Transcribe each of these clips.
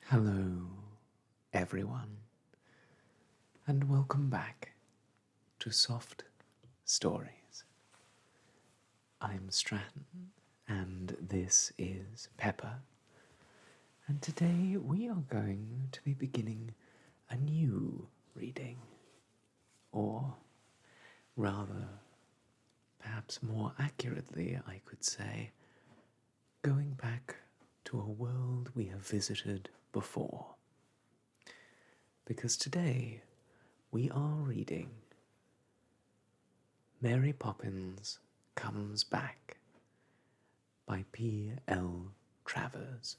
Hello, everyone, and welcome back to Soft Stories. I'm Stratton, and this is Pepper, and today we are going to be beginning a new reading, or rather, perhaps more accurately, I could say, going back to a world we have visited before. Because today we are reading Mary Poppins Comes Back by P.L. Travers.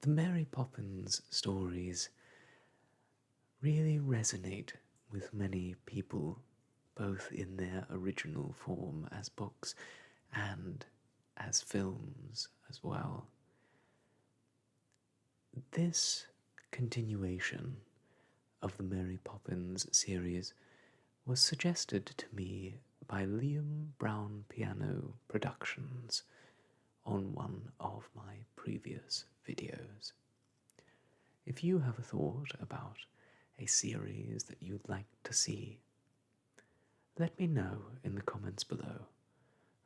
The Mary Poppins stories really resonate with many people, both in their original form as books and as films as well. This continuation of the Mary Poppins series was suggested to me by Liam Brown Piano Productions on one of my previous videos. If you have a thought about a series that you'd like to see, let me know in the comments below,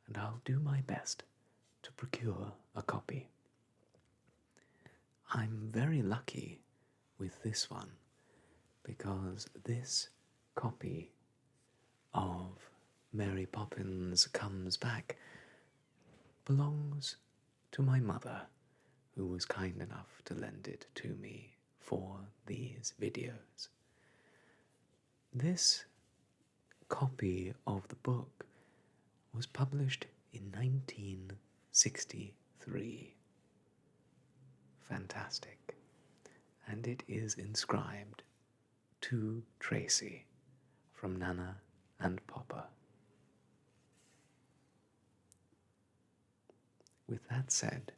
and I'll do my best to procure a copy. I'm very lucky with this one because this copy of Mary Poppins Comes Back belongs to my mother, who was kind enough to lend it to me for these videos. This copy of the book was published in 1963. Fantastic. And it is inscribed to Tracy from Nana and Papa. With that said,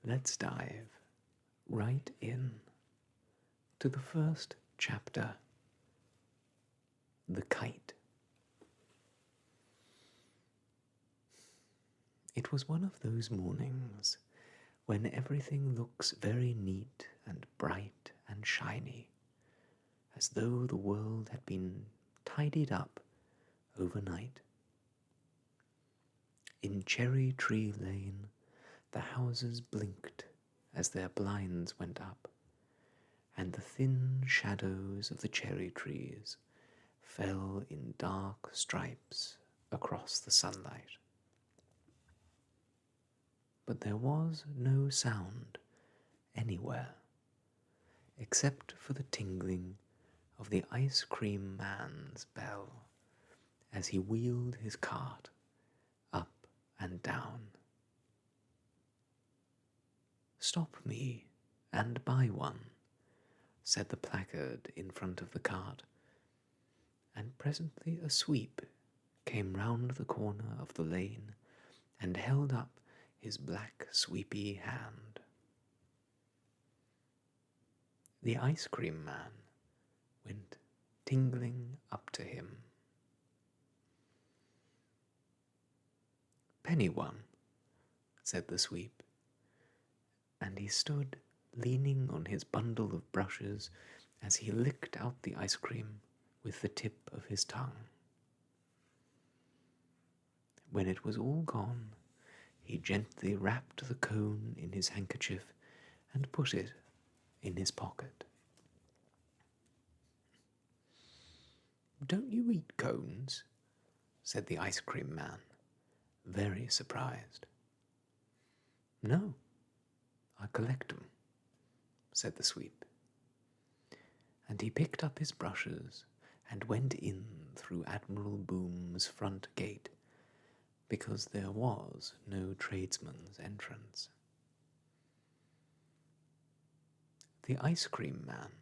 let's dive right in to the first chapter, The Kite. It was one of those mornings when everything looks very neat and bright and shiny, as though the world had been tidied up overnight. In Cherry Tree Lane, the houses blinked as their blinds went up, and the thin shadows of the cherry trees fell in dark stripes across the sunlight. But there was no sound anywhere, except for the tingling of the ice cream man's bell as he wheeled his cart up and down. "Stop me and buy one," said the placard in front of the cart, and presently a sweep came round the corner of the lane and held up his black sweepy hand. The ice cream man went tingling up to him. "Penny one," said the sweep, and he stood leaning on his bundle of brushes as he licked out the ice cream with the tip of his tongue. When it was all gone, he gently wrapped the cone in his handkerchief and put it in his pocket. "Don't you eat cones?" said the ice cream man, very surprised. "No, I collect 'em," said the sweep. And he picked up his brushes and went in through Admiral Boom's front gate, because there was no tradesman's entrance. The ice cream man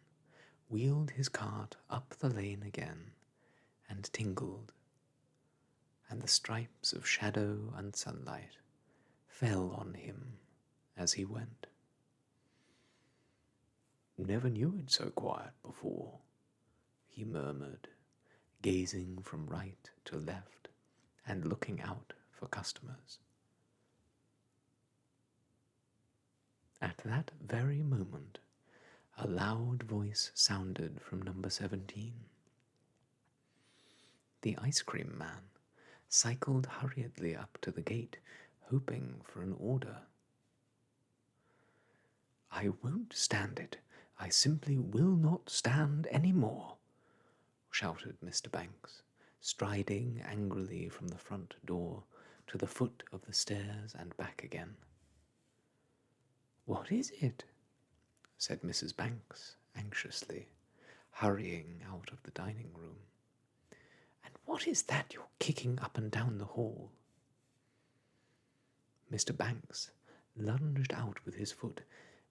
wheeled his cart up the lane again and tingled, and the stripes of shadow and sunlight fell on him as he went. "Never knew it so quiet before," he murmured, gazing from right to left and looking out for customers. At that very moment, a loud voice sounded from number 17. The ice cream man cycled hurriedly up to the gate, hoping for an order. "I won't stand it. I simply will not stand any more," shouted Mr. Banks, striding angrily from the front door to the foot of the stairs and back again. "What is it?" said Mrs. Banks anxiously, hurrying out of the dining room. "And what is that you're kicking up and down the hall?" Mr. Banks lunged out with his foot,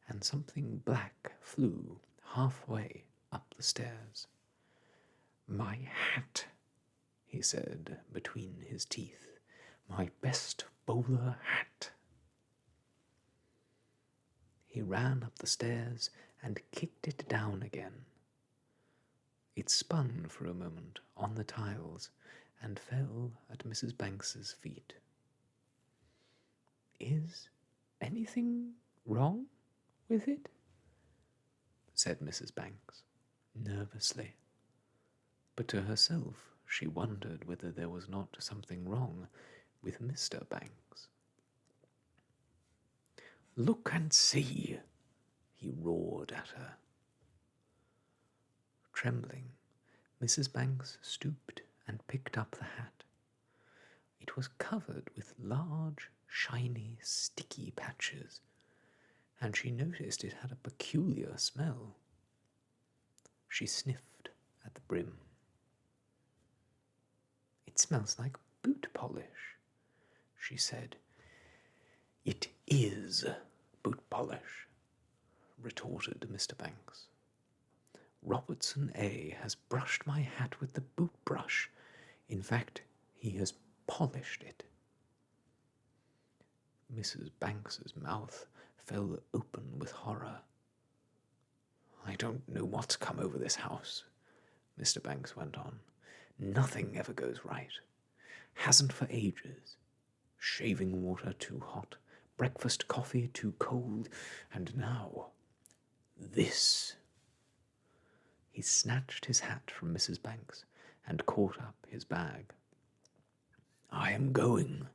and something black flew halfway up the stairs. "My hat," he said between his teeth. "My best bowler hat." He ran up the stairs and kicked it down again. It spun for a moment on the tiles and fell at Mrs. Banks's feet. "Is anything wrong with it?" said Mrs. Banks, nervously. But to herself she wondered whether there was not something wrong with Mr. Banks. "Look and see," he roared at her. Trembling, Mrs. Banks stooped and picked up the hat. It was covered with large, shiny, sticky patches, and she noticed it had a peculiar smell. She sniffed at the brim. "It smells like boot polish," she said. "It is boot polish," retorted Mr. Banks. "Robertson A. has brushed my hat with the boot brush. In fact, he has polished it." Mrs. Banks's mouth fell open with horror. "I don't know what's come over this house," Mr. Banks went on. "Nothing ever goes right. Hasn't for ages. Shaving water too hot, breakfast coffee too cold, and now this." He snatched his hat from Mrs. Banks and caught up his bag. "I am going,"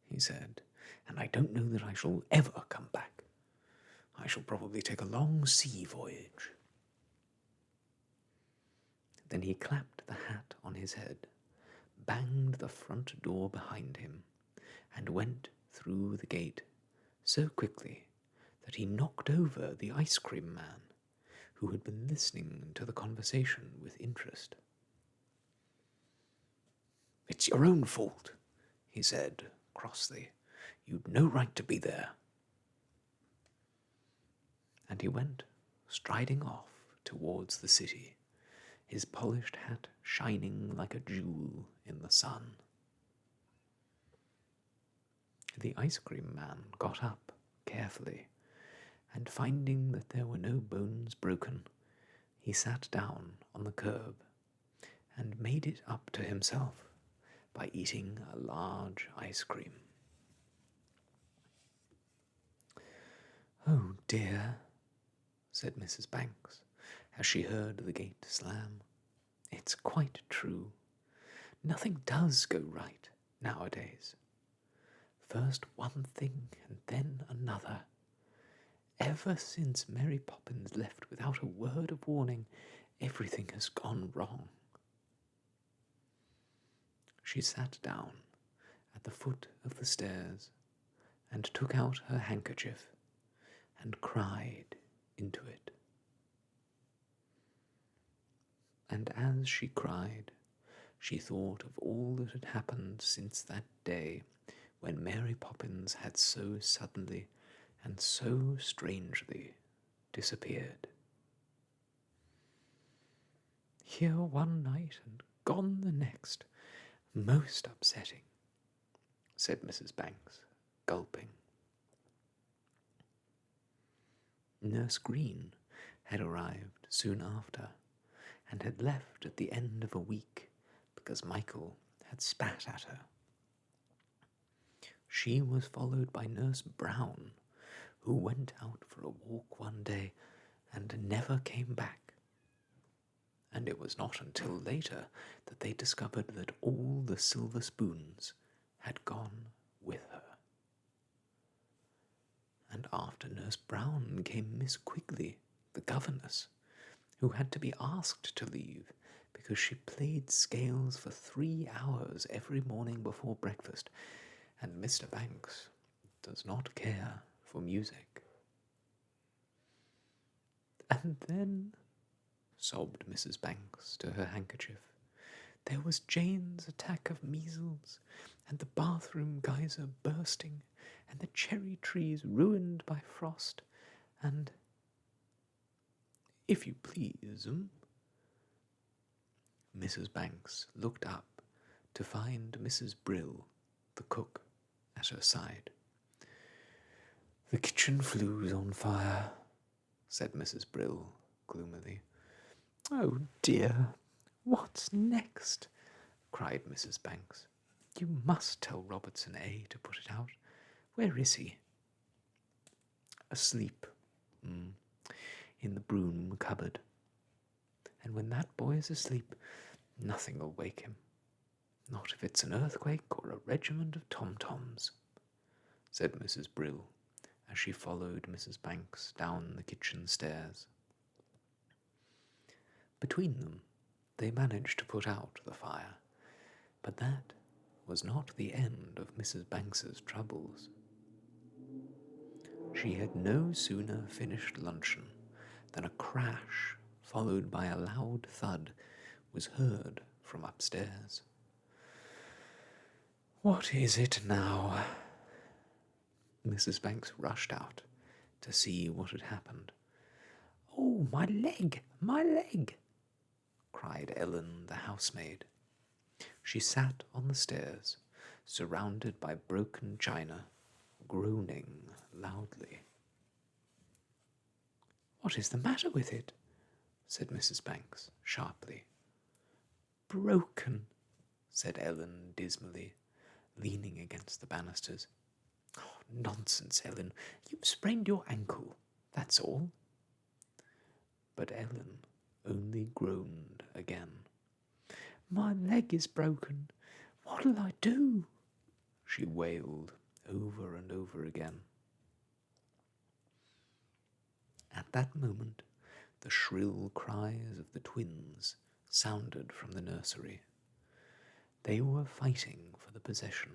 he said, "and I don't know that I shall ever come back. I shall probably take a long sea voyage." Then he clapped the hat on his head, banged the front door behind him, and went through the gate so quickly that he knocked over the ice cream man, who had been listening to the conversation with interest. "It's your own fault," he said crossly. "You'd no right to be there." And he went striding off towards the city, his polished hat shining like a jewel in the sun. The ice cream man got up carefully, and finding that there were no bones broken, he sat down on the curb and made it up to himself by eating a large ice cream. "Oh dear," said Mrs. Banks, as she heard the gate slam. "It's quite true. Nothing does go right nowadays. First one thing and then another. Ever since Mary Poppins left without a word of warning, everything has gone wrong." She sat down at the foot of the stairs and took out her handkerchief and cried into it. And as she cried, she thought of all that had happened since that day when Mary Poppins had so suddenly and so strangely disappeared. "Here one night and gone the next. Most upsetting," said Mrs. Banks, gulping. Nurse Green had arrived soon after, and had left at the end of a week because Michael had spat at her. She was followed by Nurse Brown, who went out for a walk one day and never came back. And it was not until later that they discovered that all the silver spoons had gone with her. And after Nurse Brown came Miss Quigley, the governess, who had to be asked to leave because she played scales for 3 hours every morning before breakfast, and Mr. Banks does not care for music. And then, sobbed Mrs. Banks to her handkerchief, there was Jane's attack of measles, and the bathroom geyser bursting, and the cherry trees ruined by frost, and, if you please, Mrs. Banks looked up to find Mrs. Brill, the cook, at her side. The kitchen flue's on fire, said Mrs. Brill gloomily. Oh dear, what's next? Cried Mrs. Banks. You must tell Robertson A. to put it out. Where is he? Asleep, in the broom cupboard. And when that boy is asleep, nothing will wake him. Not if it's an earthquake or a regiment of tom-toms, said Mrs. Brill, as she followed Mrs. Banks down the kitchen stairs. Between them, they managed to put out the fire, but that was not the end of Mrs. Banks's troubles. She had no sooner finished luncheon than a crash, followed by a loud thud, was heard from upstairs. What is it now? Mrs. Banks rushed out to see what had happened. Oh, my leg, my leg! Cried Ellen, the housemaid. She sat on the stairs, surrounded by broken china, groaning loudly. What is the matter with it? Said Mrs. Banks sharply. Broken, said Ellen dismally, leaning against the banisters. Oh, nonsense, Ellen. You've sprained your ankle, that's all. But Ellen only groaned again. My leg is broken. What'll I do? She wailed over and over again. At that moment, the shrill cries of the twins sounded from the nursery. They were fighting for the possession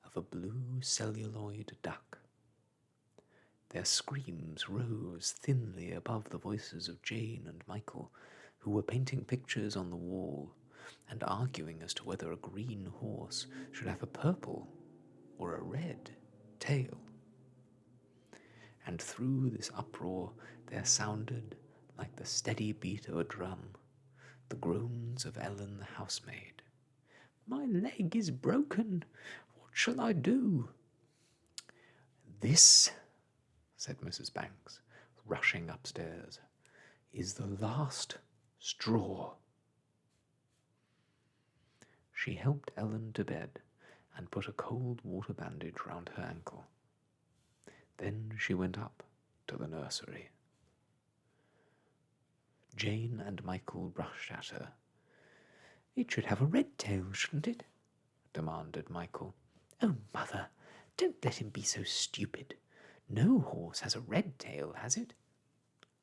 of a blue celluloid duck. Their screams rose thinly above the voices of Jane and Michael, who were painting pictures on the wall and arguing as to whether a green horse should have a purple or a red tail. And through this uproar there sounded, like the steady beat of a drum, the groans of Ellen the housemaid. My leg is broken. What shall I do? This, said Mrs. Banks, rushing upstairs, is the last straw. She helped Ellen to bed and put a cold water bandage round her ankle. Then she went up to the nursery. Jane and Michael rushed at her. It should have a red tail, shouldn't it? Demanded Michael. Oh, Mother, don't let him be so stupid. No horse has a red tail, has it?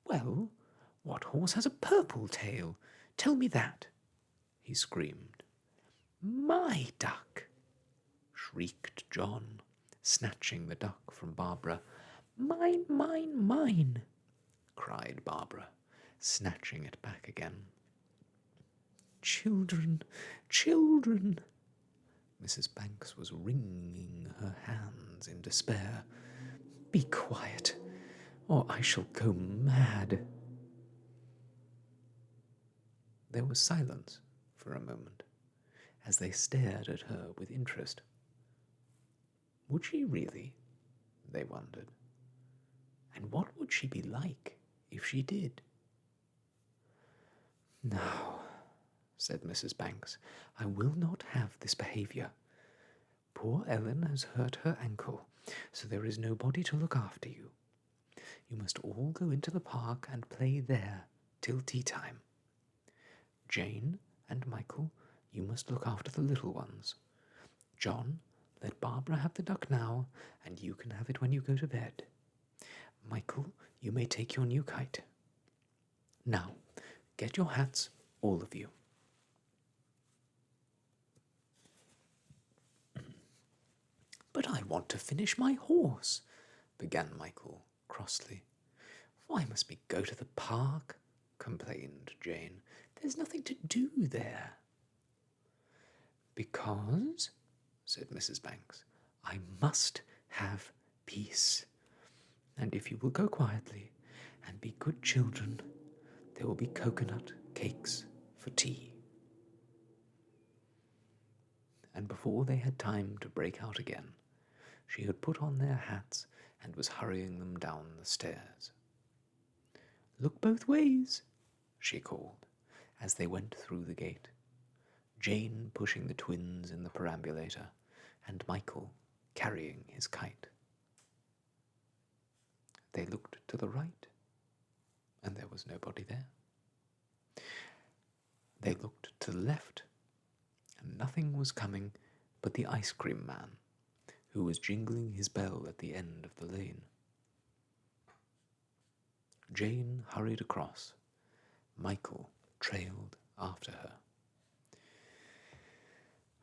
Well, what horse has a purple tail? Tell me that, he screamed. My duck, shrieked John, snatching the duck from Barbara. Mine, mine, mine, cried Barbara, snatching it back again. Children, children! Mrs. Banks was wringing her hands in despair. Be quiet, or I shall go mad. There was silence for a moment, as they stared at her with interest. Would she really? They wondered. And what would she be like if she did? Now, said Mrs. Banks, I will not have this behaviour. Poor Ellen has hurt her ankle, so there is nobody to look after you. You must all go into the park and play there till tea time. Jane and Michael, you must look after the little ones. John, let Barbara have the duck now, and you can have it when you go to bed. Michael, you may take your new kite. Now, get your hats, all of you. But I want to finish my horse, began Michael crossly. Why must we go to the park? Complained Jane. There's nothing to do there. Because, said Mrs. Banks, I must have peace. And if you will go quietly and be good children, there will be coconut cakes for tea. And before they had time to break out again, she had put on their hats and was hurrying them down the stairs. Look both ways, she called, as they went through the gate, Jane pushing the twins in the perambulator, and Michael carrying his kite. They looked to the right, and there was nobody there. They looked to the left, and nothing was coming but the ice cream man, who was jingling his bell at the end of the lane. Jane hurried across. Michael trailed after her.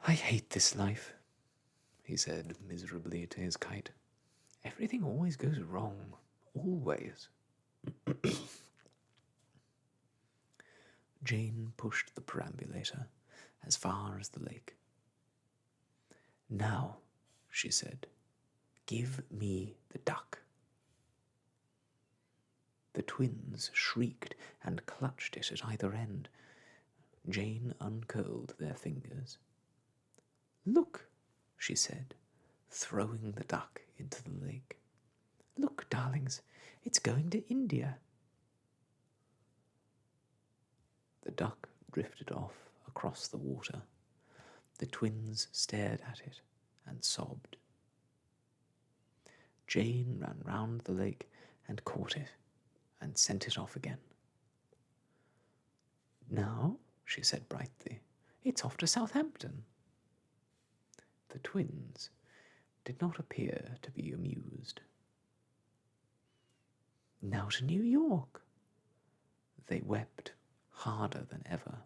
I hate this life, he said miserably to his kite. Everything always goes wrong, always. Jane pushed the perambulator as far as the lake. Now, she said, give me the duck. The twins shrieked and clutched it at either end. Jane uncurled their fingers. Look, she said, throwing the duck into the lake. Look, darlings, it's going to India. The duck drifted off across the water. The twins stared at it and sobbed. Jane ran round the lake and caught it and sent it off again. Now, she said brightly, it's off to Southampton. The twins did not appear to be amused. Now to New York. They wept harder than ever.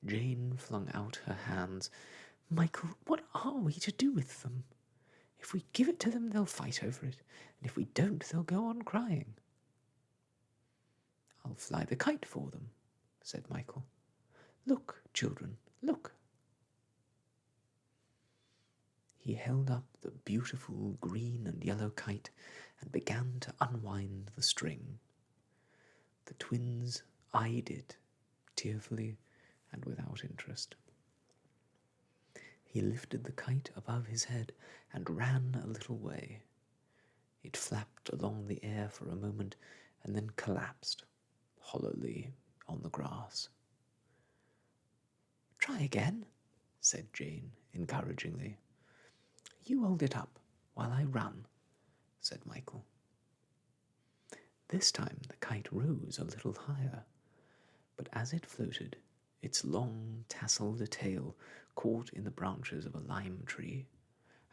Jane flung out her hands. Michael, what are we to do with them? If we give it to them, they'll fight over it, and if we don't, they'll go on crying. I'll fly the kite for them, said Michael. Look, children, look. He held up the beautiful green and yellow kite and began to unwind the string. The twins eyed it tearfully and without interest. He lifted the kite above his head and ran a little way. It flapped along the air for a moment and then collapsed hollowly on the grass. Try again, said Jane encouragingly. You hold it up while I run, said Michael. This time the kite rose a little higher, but as it floated, its long tasselled tail caught in the branches of a lime tree,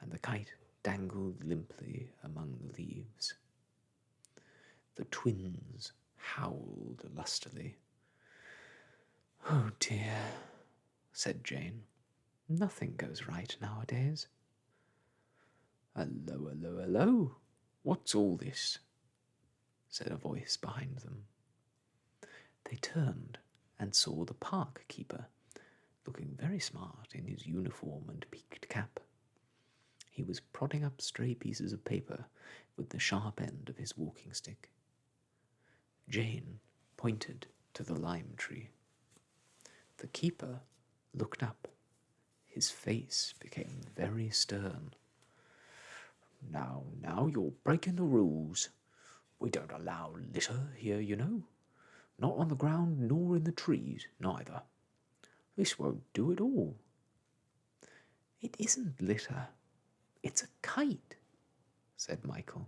and the kite dangled limply among the leaves. The twins howled lustily. Oh dear, said Jane. Nothing goes right nowadays. Hello, hello, hello. What's all this? Said a voice behind them. They turned and saw the park keeper, looking very smart in his uniform and peaked cap. He was prodding up stray pieces of paper with the sharp end of his walking stick. Jane pointed to the lime tree. The keeper looked up. His face became very stern. Now, you're breaking the rules. We don't allow litter here, you know. Not on the ground nor in the trees, neither. This won't do at all. It isn't litter. It's a kite, said Michael.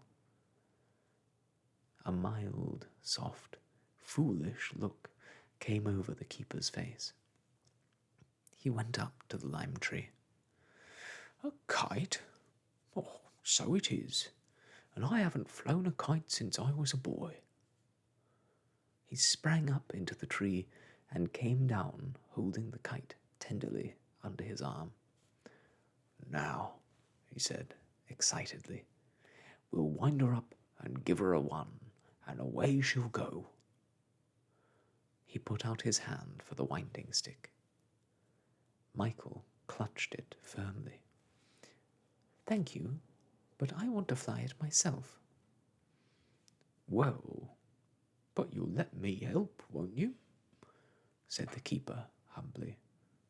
A mild, soft, foolish look came over the keeper's face. He went up to the lime tree. "A kite? Oh, so it is, and I haven't flown a kite since I was a boy." He sprang up into the tree and came down, holding the kite tenderly under his arm. "Now," he said excitedly, "we'll wind her up and give her a one, and away she'll go." He put out his hand for the winding stick. Michael clutched it firmly. "Thank you, but I want to fly it myself." "Well, but you'll let me help, won't you?" said the keeper humbly,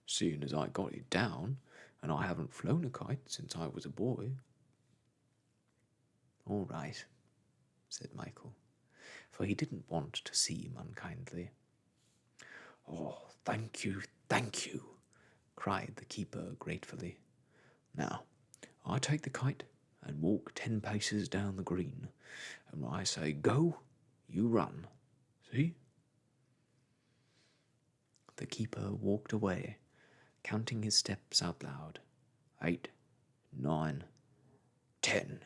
"seeing as I got it down, and I haven't flown a kite since I was a boy." "All right," said Michael, for he didn't want to seem unkindly. "Oh, thank you," cried the keeper gratefully. "Now, I take the kite and walk 10 paces down the green, and when I say go, you run. See?" The keeper walked away, counting his steps out loud. 8, 9, 10.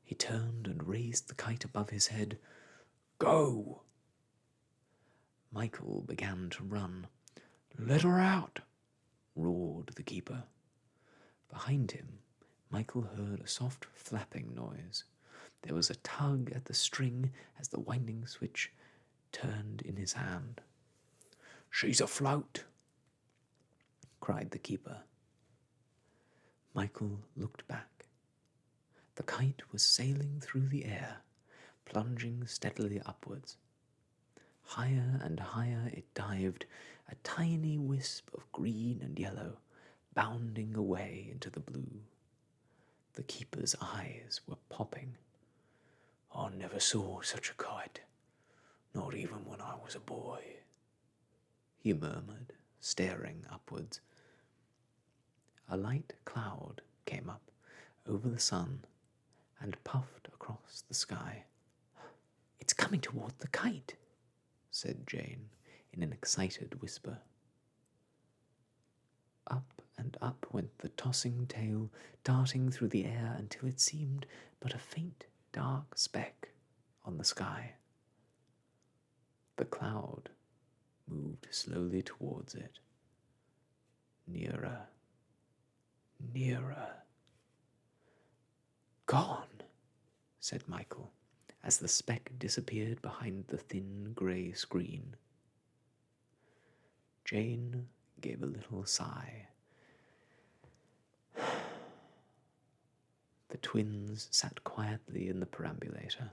He turned and raised the kite above his head. "Go!" Michael began to run. "Let her out!" roared the keeper. Behind him, Michael heard a soft flapping noise. There was a tug at the string as the winding switch turned in his hand. "She's afloat!" cried the keeper. Michael looked back. The kite was sailing through the air, plunging steadily upwards. Higher and higher it dived, a tiny wisp of green and yellow, bounding away into the blue. The keeper's eyes were popping. "I never saw such a kite, not even when I was a boy," he murmured, staring upwards. A light cloud came up over the sun and puffed across the sky. "It's coming toward the kite," said Jane in an excited whisper. Up and up went the tossing tail, darting through the air until it seemed but a faint dark speck on the sky. The cloud moved slowly towards it. Nearer, nearer. "Gone," said Michael, as the speck disappeared behind the thin grey screen. Jane gave a little sigh. The twins sat quietly in the perambulator.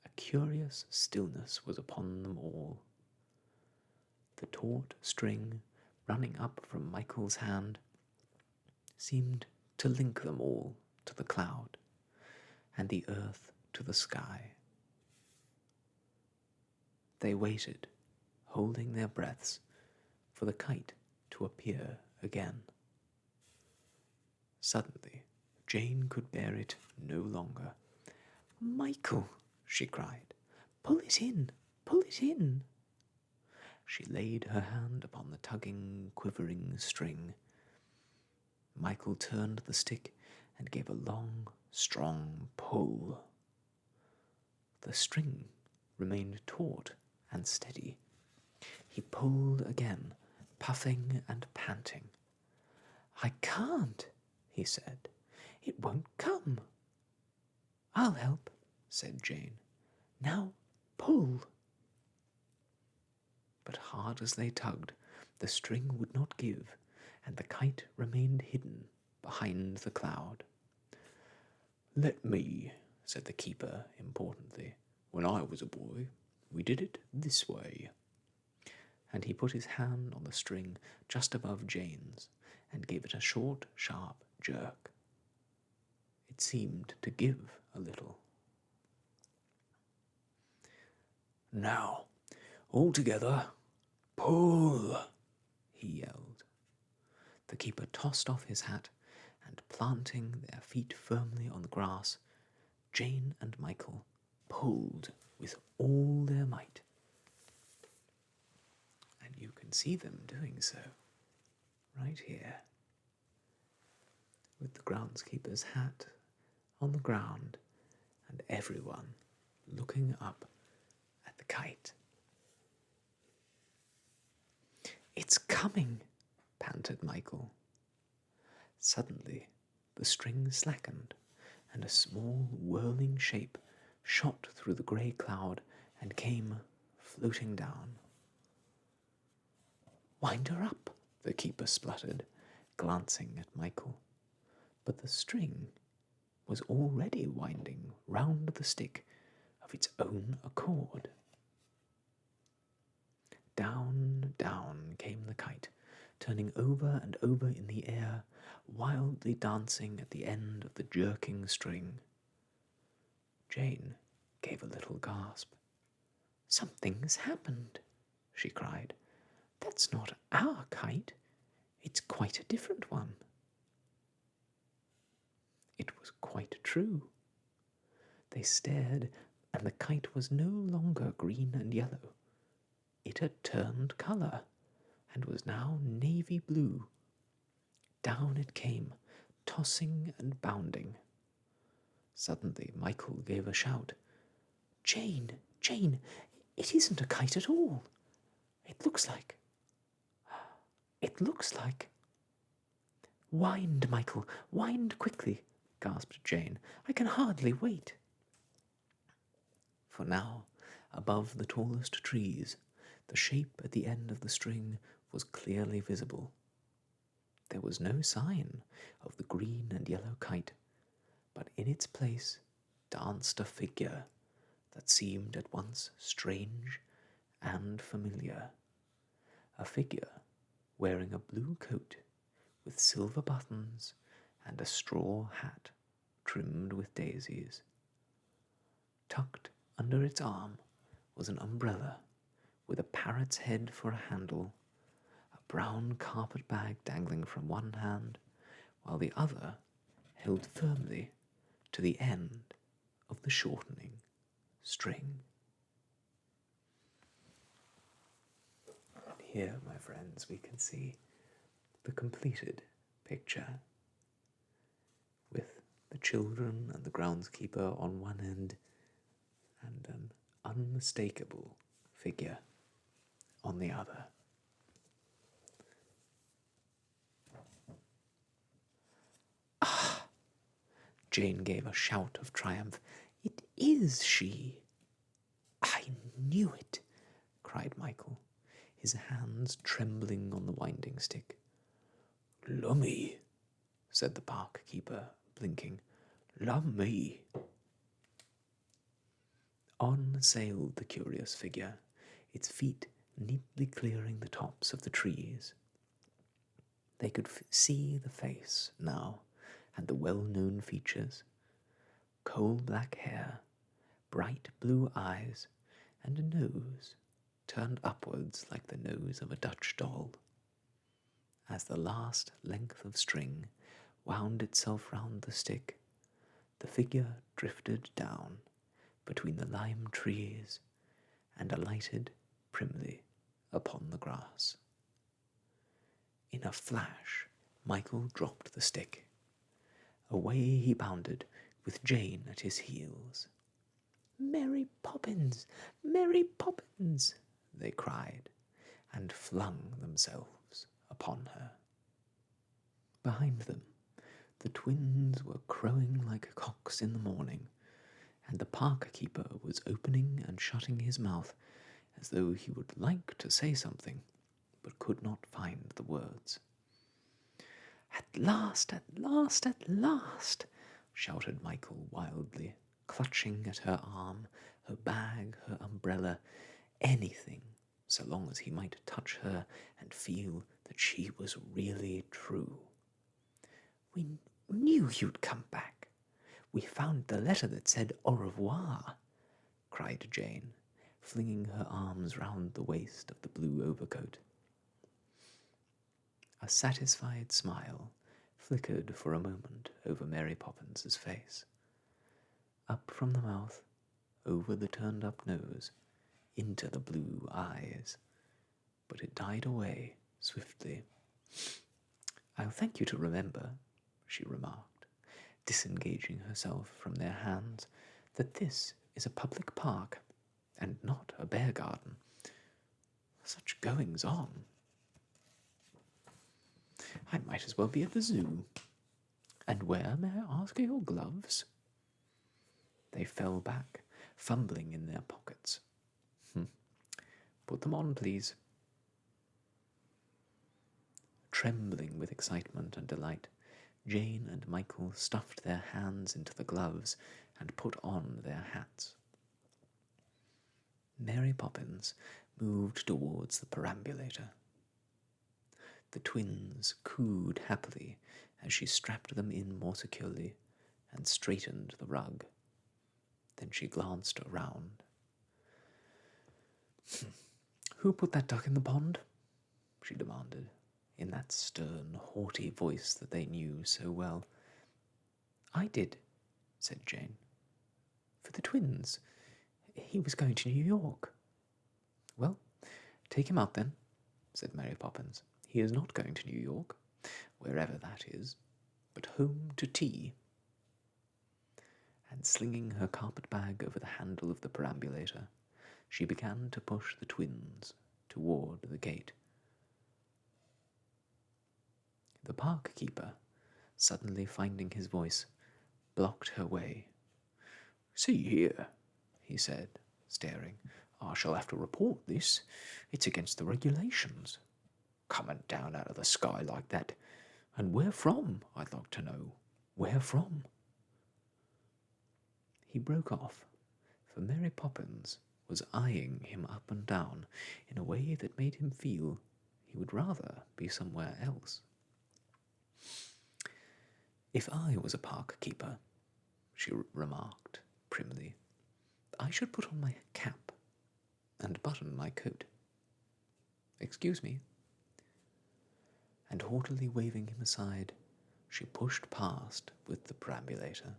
A curious stillness was upon them all. The taut string running up from Michael's hand seemed to link them all to the cloud, and the earth to the sky. They waited, holding their breaths, for the kite to appear again. Suddenly, Jane could bear it no longer. "Michael," she cried, "pull it in, pull it in." She laid her hand upon the tugging, quivering string. Michael turned the stick and gave a long, strong pull. The string remained taut and steady. He pulled again, puffing and panting. "I can't," he said. "It won't come." "I'll help," said Jane. "Now pull." But hard as they tugged, the string would not give, and the kite remained hidden behind the cloud. "Let me," said the keeper importantly. "When I was a boy, we did it this way." And he put his hand on the string just above Jane's and gave it a short, sharp jerk. It seemed to give a little. "Now, all together, pull," he yelled. The keeper tossed off his hat, and planting their feet firmly on the grass, Jane and Michael pulled with all their might. And you can see them doing so right here, with the groundskeeper's hat on the ground and everyone looking up at the kite. "It's coming," panted Michael. Suddenly, the string slackened, and a small whirling shape shot through the grey cloud and came floating down. "Wind her up," the keeper spluttered, glancing at Michael. But the string was already winding round the stick of its own accord. Down, down came the kite, turning over and over in the air, wildly dancing at the end of the jerking string. Jane gave a little gasp. "Something's happened," she cried. "That's not our kite. It's quite a different one." It was quite true. They stared, and the kite was no longer green and yellow. It had turned colour, and was now navy blue. Down it came, tossing and bounding. Suddenly Michael gave a shout. "Jane, Jane, it isn't a kite at all. It looks like... "Wind, Michael, wind quickly," gasped Jane. "I can hardly wait." For now, above the tallest trees, the shape at the end of the string was clearly visible. There was no sign of the green and yellow kite, but in its place danced a figure that seemed at once strange and familiar. A figure wearing a blue coat with silver buttons and a straw hat trimmed with daisies. Tucked under its arm was an umbrella with a parrot's head for a handle, a brown carpet bag dangling from one hand, while the other held firmly to the end of the shortening string. And here, my friends, we can see the completed picture with the children and the groundskeeper on one end and an unmistakable figure on the other. "Ah!" Jane gave a shout of triumph. "It is she!" "I knew it!" cried Michael, his hands trembling on the winding stick. "Lummy," said the park keeper, blinking. "Lummy." On sailed the curious figure, its feet neatly clearing the tops of the trees. They could see the face now, and the well-known features. Coal-black hair, bright blue eyes, and a nose turned upwards like the nose of a Dutch doll. As the last length of string wound itself round the stick, the figure drifted down between the lime trees and alighted primly upon the grass. In a flash, Michael dropped the stick. Away he bounded, with Jane at his heels. "Mary Poppins! Mary Poppins!" they cried, and flung themselves upon her. Behind them, the twins were crowing like cocks in the morning, and the park keeper was opening and shutting his mouth as though he would like to say something, but could not find the words. "At last, at last, at last!" shouted Michael wildly, clutching at her arm, her bag, her umbrella, anything, so long as he might touch her and feel that she was really true. "We knew you'd come back. We found the letter that said au revoir," cried Jane, flinging her arms round the waist of the blue overcoat. A satisfied smile flickered for a moment over Mary Poppins's face. Up from the mouth over the turned-up nose, into the blue eyes, but it died away swiftly. "I'll thank you to remember," she remarked, disengaging herself from their hands, "that this is a public park, and not a bear garden. Such goings-on! I might as well be at the zoo. And where, may I ask, are your gloves?" They fell back, fumbling in their pockets. "Put them on, please." Trembling with excitement and delight, Jane and Michael stuffed their hands into the gloves and put on their hats. Mary Poppins moved towards the perambulator. The twins cooed happily as she strapped them in more securely and straightened the rug. Then she glanced around. "Who put that duck in the pond?" she demanded, in that stern, haughty voice that they knew so well. "I did," said Jane. "For the twins. He was going to New York." "Well, take him out then," said Mary Poppins. "He is not going to New York, wherever that is, but home to tea." And slinging her carpet-bag over the handle of the perambulator, she began to push the twins toward the gate. The park keeper, suddenly finding his voice, blocked her way. "See here," he said, staring. "I shall have to report this. It's against the regulations. Coming down out of the sky like that. And where from, I'd like to know. Where from?" He broke off, for Mary Poppins was eyeing him up and down in a way that made him feel he would rather be somewhere else. "If I was a park keeper," she remarked primly, "I should put on my cap and button my coat. Excuse me." And haughtily waving him aside, she pushed past with the perambulator.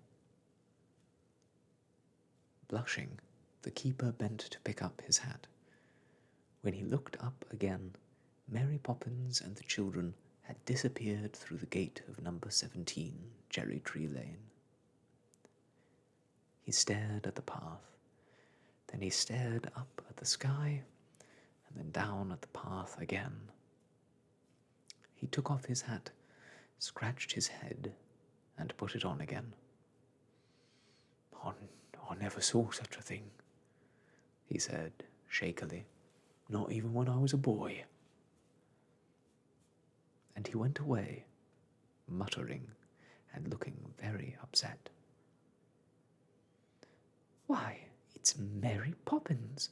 Blushing, the keeper bent to pick up his hat. When he looked up again, Mary Poppins and the children had disappeared through the gate of number 17, Cherry Tree Lane. He stared at the path, then he stared up at the sky, and then down at the path again. He took off his hat, scratched his head, and put it on again. I never saw such a thing," he said shakily, "not even when I was a boy." And he went away, muttering and looking very upset. "Why, it's Mary Poppins,"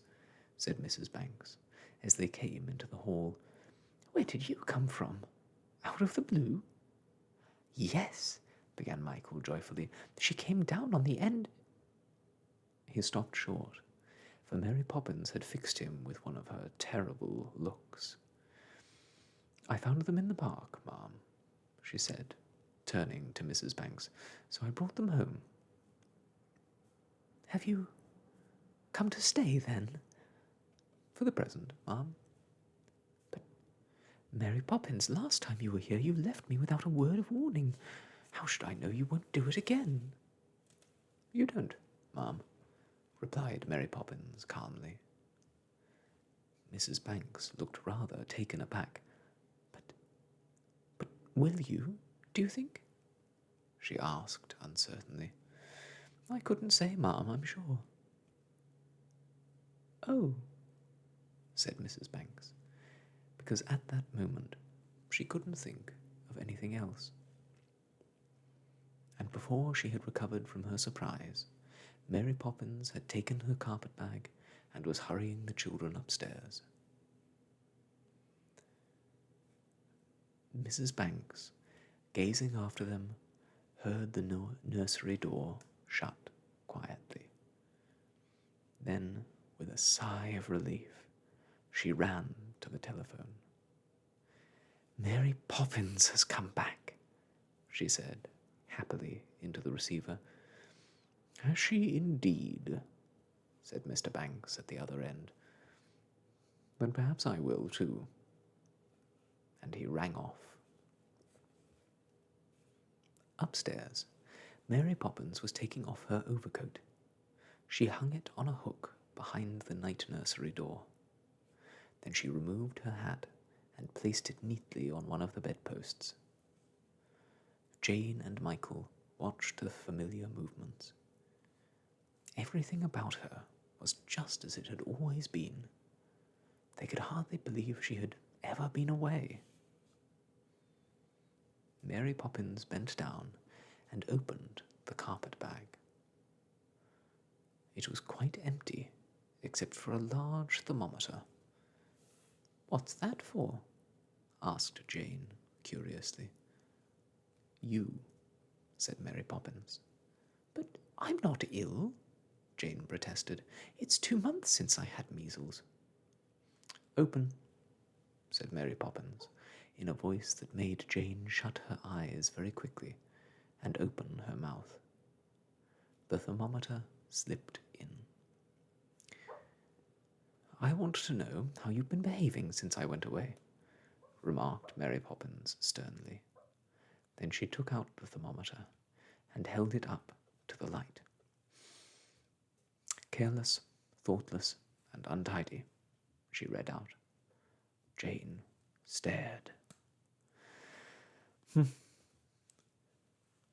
said Mrs. Banks, as they came into the hall. "Where did you come from? Out of the blue?" "Yes," began Michael joyfully. "She came down on the end—" He stopped short, for Mary Poppins had fixed him with one of her terrible looks. "I found them in the park, ma'am," she said, turning to Mrs. Banks, "so I brought them home." "Have you come to stay, then?" "For the present, ma'am." "But, Mary Poppins, last time you were here you left me without a word of warning. How should I know you won't do it again?" "You don't, ma'am," replied Mary Poppins calmly. Mrs. Banks looked rather taken aback. But will you, do you think?" she asked uncertainly. "I couldn't say, ma'am, I'm sure." "Oh," said Mrs. Banks, because at that moment she couldn't think of anything else. And before she had recovered from her surprise, Mary Poppins had taken her carpet-bag and was hurrying the children upstairs. Mrs. Banks, gazing after them, heard the nursery door shut quietly. Then, with a sigh of relief, she ran to the telephone. "Mary Poppins has come back," she said, happily into the receiver. "Has she indeed?" said Mr. Banks at the other end. "But perhaps I will too." And he rang off. Upstairs, Mary Poppins was taking off her overcoat. She hung it on a hook behind the night nursery door. Then she removed her hat and placed it neatly on one of the bedposts. Jane and Michael watched the familiar movements. Everything about her was just as it had always been. They could hardly believe she had ever been away. Mary Poppins bent down and opened the carpet bag. It was quite empty, except for a large thermometer. "What's that for?" asked Jane, curiously. "You," said Mary Poppins. "But I'm not ill," Jane protested. "It's 2 months since I had measles." "Open," said Mary Poppins, in a voice that made Jane shut her eyes very quickly and open her mouth. The thermometer slipped in. "I want to know how you've been behaving since I went away," remarked Mary Poppins sternly. Then she took out the thermometer and held it up to the light. "Careless, thoughtless, and untidy," she read out. Jane stared.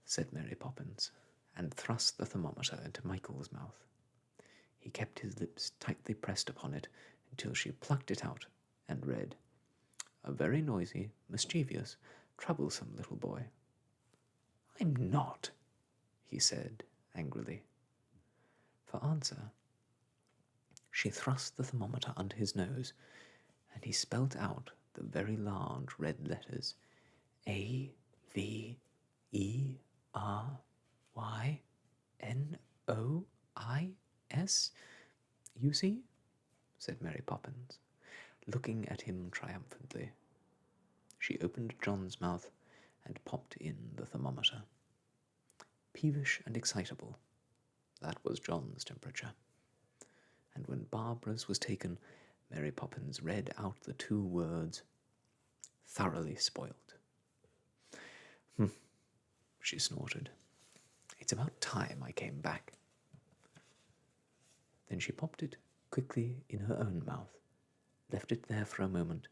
Said Mary Poppins, and thrust the thermometer into Michael's mouth. He kept his lips tightly pressed upon it until she plucked it out and read, "A very noisy, mischievous, troublesome little boy." "I'm not," he said angrily. For answer, she thrust the thermometer under his nose, and he spelt out the very large red letters AVERYNOIS. "You see?" said Mary Poppins, looking at him triumphantly. She opened John's mouth and popped in the thermometer. Peevish and excitable, that was John's temperature. And when Barbara's was taken, Mary Poppins read out the 2 words, "thoroughly spoilt." She snorted. "It's about time I came back." Then she popped it quickly in her own mouth, left it there for a moment,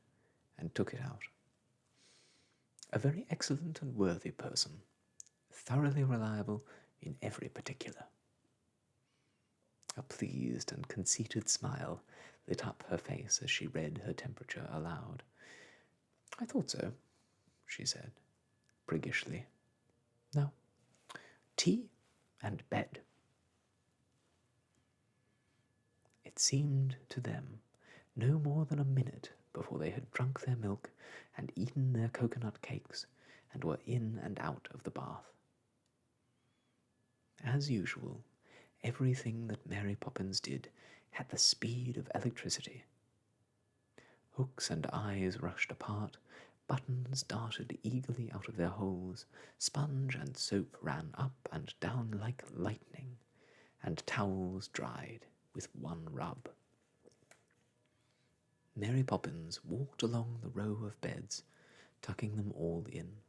and took it out. "A very excellent and worthy person, thoroughly reliable in every particular." A pleased and conceited smile lit up her face as she read her temperature aloud. "I thought so," she said, priggishly. "Now, tea and bed." It seemed to them no more than a minute before they had drunk their milk and eaten their coconut cakes and were in and out of the bath. As usual, everything that Mary Poppins did had the speed of electricity. Hooks and eyes rushed apart, buttons darted eagerly out of their holes, sponge and soap ran up and down like lightning, and towels dried with one rub. Mary Poppins walked along the row of beds, tucking them all in.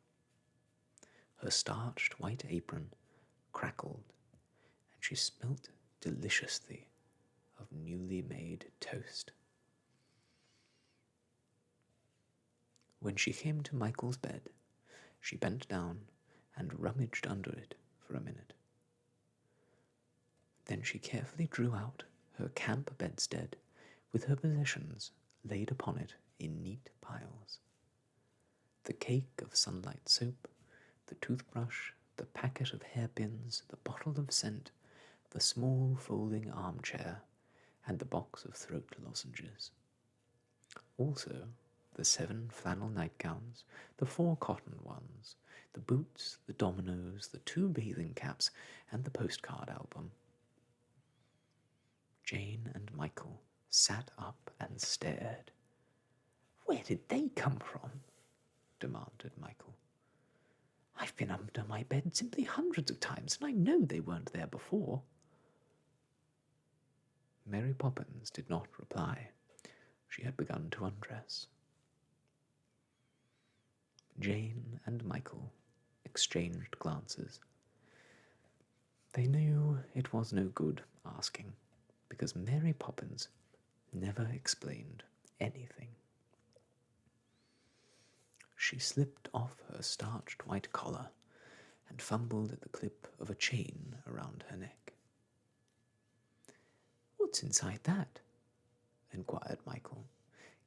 Her starched white apron crackled, and she smelt deliciously of newly made toast. When she came to Michael's bed, she bent down and rummaged under it for a minute. Then she carefully drew out her camp bedstead with her possessions laid upon it in neat piles. The cake of sunlight soap, the toothbrush, the packet of hairpins, the bottle of scent, the small folding armchair, and the box of throat lozenges. Also, the 7 flannel nightgowns, the 4 cotton ones, the boots, the dominoes, the 2 bathing caps, and the postcard album. Jane and Michael sat up and stared. "Where did they come from?" demanded Michael. "I've been under my bed simply hundreds of times, and I know they weren't there before." Mary Poppins did not reply. She had begun to undress. Jane and Michael exchanged glances. They knew it was no good asking, because Mary Poppins never explained anything. She slipped off her starched white collar and fumbled at the clip of a chain around her neck. "What's inside that?" inquired Michael,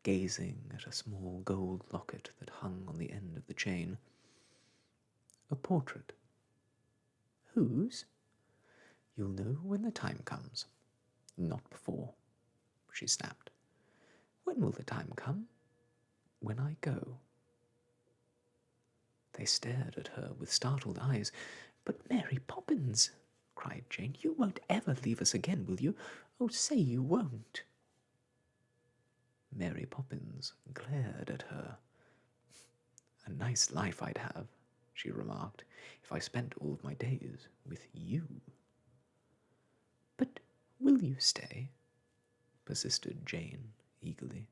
gazing at a small gold locket that hung on the end of the chain. "A portrait." "Whose?" "You'll know when the time comes. Not before," she snapped. "When will the time come?" "When I go." They stared at her with startled eyes. "But Mary Poppins," cried Jane, "you won't ever leave us again, will you? Oh, say you won't." Mary Poppins glared at her. "A nice life I'd have," she remarked, "if I spent all of my days with you." "But will you stay?" persisted Jane eagerly.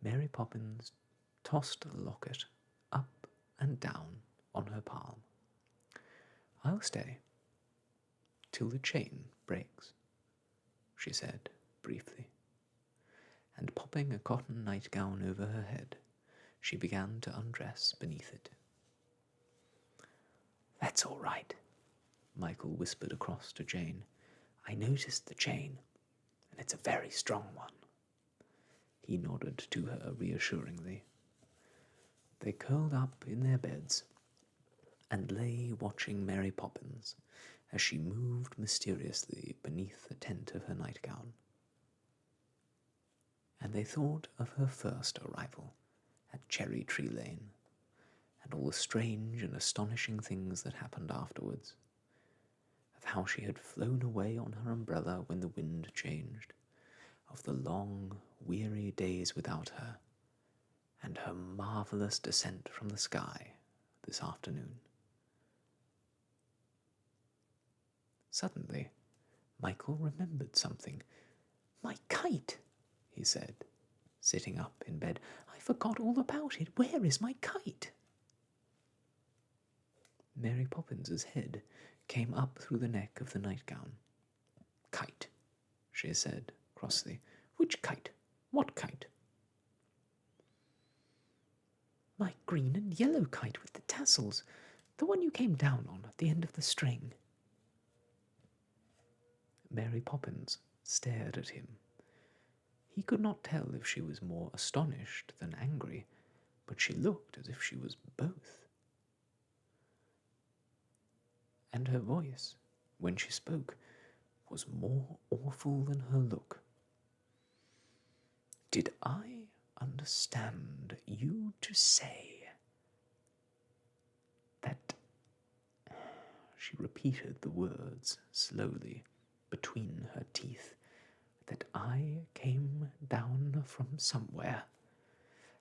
Mary Poppins tossed the locket up and down on her palm. "I'll stay till the chain breaks," she said briefly, and popping a cotton nightgown over her head, she began to undress beneath it. "That's all right," Michael whispered across to Jane. "I noticed the chain, and it's a very strong one." He nodded to her reassuringly. They curled up in their beds and lay watching Mary Poppins as she moved mysteriously beneath the tent of her nightgown. And they thought of her first arrival at Cherry Tree Lane, and all the strange and astonishing things that happened afterwards, of how she had flown away on her umbrella when the wind changed, of the long, weary days without her, and her marvelous descent from the sky this afternoon. Suddenly, Michael remembered something. "My kite," he said, sitting up in bed. "I forgot all about it. Where is my kite?" Mary Poppins's head came up through the neck of the nightgown. "Kite," she said crossly. "Which kite? What kite?" "My green and yellow kite with the tassels, the one you came down on at the end of the string." Mary Poppins stared at him. He could not tell if she was more astonished than angry, but she looked as if she was both. And her voice, when she spoke, was more awful than her look. "Did I understand you to say that—" She repeated the words slowly between her teeth. "That I came down from somewhere,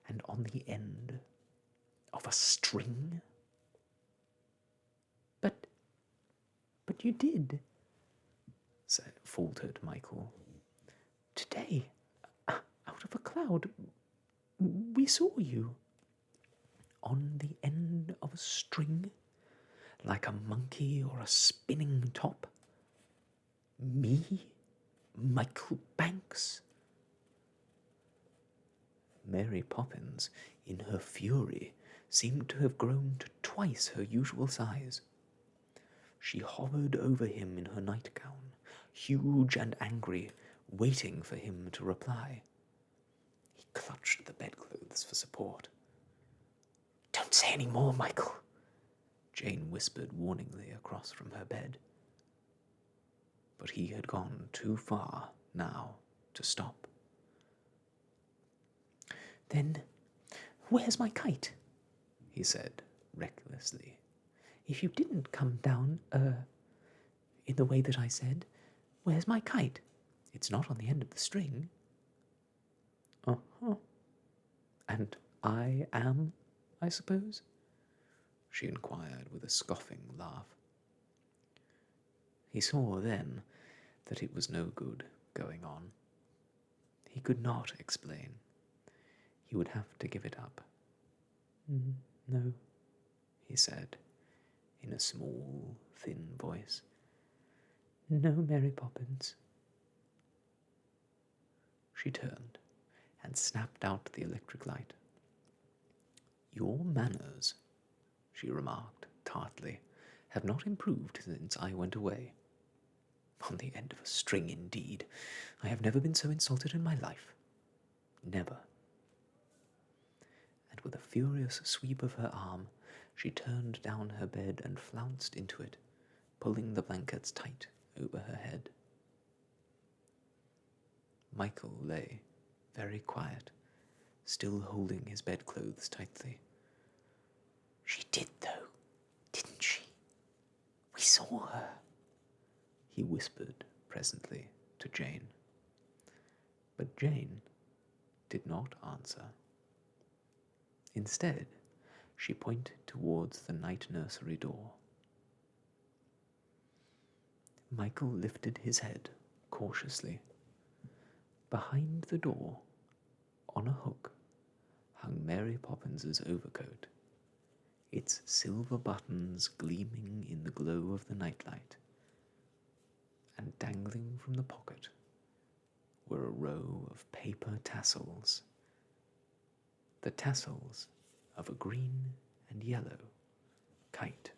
and on the end of a string?" But you did," faltered Michael. "Today, out of a cloud, we saw you. On the end of a string, like a monkey or a spinning top. Me? Michael Banks?" Mary Poppins, in her fury, seemed to have grown to twice her usual size. She hovered over him in her nightgown, huge and angry, waiting for him to reply. He clutched the bedclothes for support. "Don't say any more, Michael," Jane whispered warningly across from her bed. But he had gone too far now to stop. "Then where's my kite?" he said recklessly. "If you didn't come down, in the way that I said, where's my kite? It's not on the end of the string." "Uh-huh. And I am, I suppose?" she inquired with a scoffing laugh. He saw then that it was no good going on. He could not explain. He would have to give it up. No, he said, in a small, thin voice. No, Mary Poppins. She turned and snapped out the electric light. Your manners, she remarked tartly, have not improved since I went away. On the end of a string, indeed. I have never been so insulted in my life. Never. And with a furious sweep of her arm, she turned down her bed and flounced into it, pulling the blankets tight over her head. Michael lay, very quiet, still holding his bedclothes tightly. She did, though, didn't she? We saw her, he whispered presently to Jane. But Jane did not answer. Instead, she pointed towards the night nursery door. Michael lifted his head cautiously. Behind the door, on a hook, hung Mary Poppins's overcoat, its silver buttons gleaming in the glow of the nightlight, and dangling from the pocket were a row of paper tassels, the tassels of a green and yellow kite.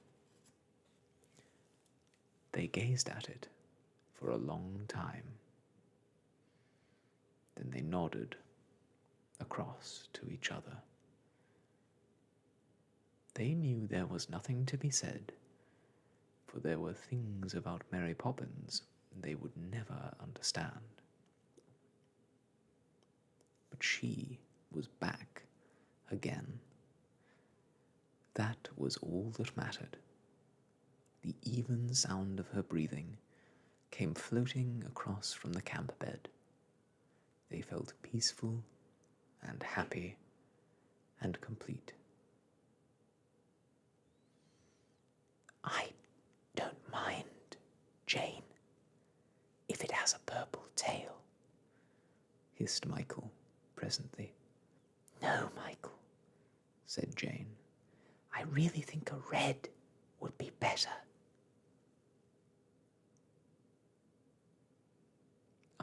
They gazed at it for a long time. Then they nodded across to each other. They knew there was nothing to be said, for there were things about Mary Poppins they would never understand. But she was back again. That was all that mattered. The even sound of her breathing came floating across from the camp bed. They felt peaceful and happy and complete. I don't mind, Jane, if it has a purple tail, hissed Michael presently. No, Michael, said Jane. I really think a red would be better.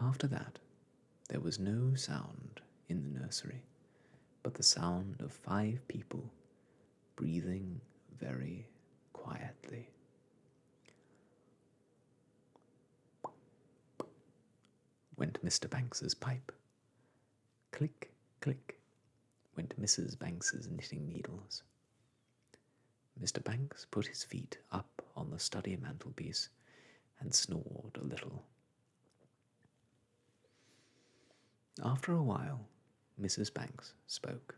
After that, there was no sound in the nursery but the sound of 5 people breathing very quietly. Went Mr. Banks's pipe. Click, click, went Mrs. Banks's knitting needles. Mr. Banks put his feet up on the study mantelpiece and snored a little. After a while, Mrs. Banks spoke.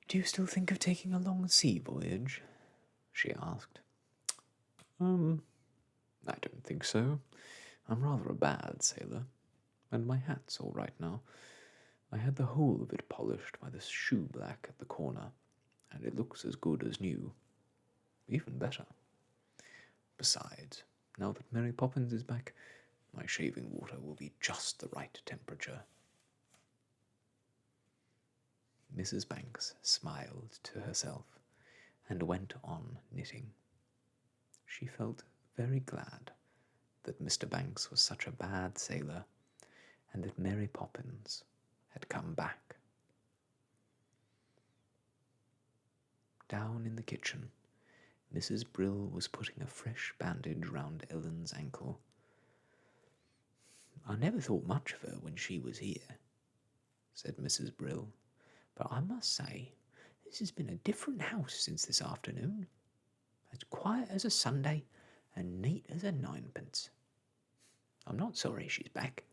Do you still think of taking a long sea voyage? She asked. I don't think so. I'm rather a bad sailor, and my hat's all right now. I had the whole of it polished by the shoe-black at the corner, and it looks as good as new. Even better. Besides, now that Mary Poppins is back, my shaving water will be just the right temperature. Mrs. Banks smiled to herself and went on knitting. She felt very glad that Mr. Banks was such a bad sailor and that Mary Poppins had come back. Down in the kitchen, Mrs. Brill was putting a fresh bandage round Ellen's ankle. I never thought much of her when she was here, said Mrs. Brill, but I must say this has been a different house since this afternoon. As quiet as a Sunday and neat as a ninepence. I'm not sorry she's back.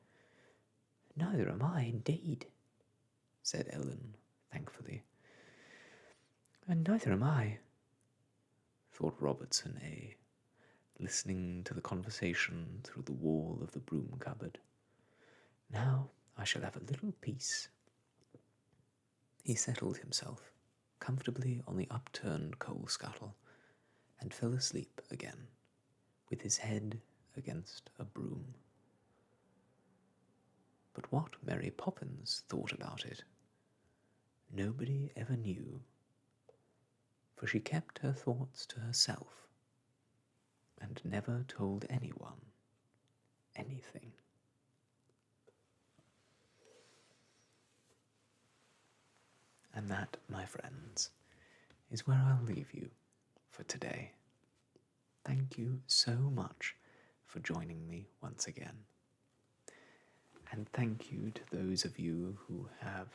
Neither am I, indeed, said Ellen thankfully. And neither am I, thought Robertson A., listening to the conversation through the wall of the broom cupboard. Now I shall have a little peace. He settled himself comfortably on the upturned coal scuttle and fell asleep again, with his head against a broom. But what Mary Poppins thought about it, nobody ever knew, for she kept her thoughts to herself and never told anyone anything. And that, my friends, is where I'll leave you for today. Thank you so much for joining me once again. And thank you to those of you who have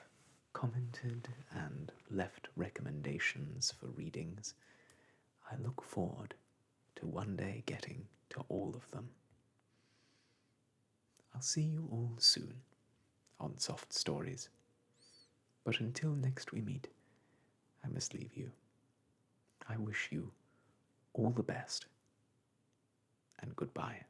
commented and left recommendations for readings. I look forward to one day getting to all of them. I'll see you all soon on Soft Stories. But until next we meet, I must leave you. I wish you all the best, and goodbye.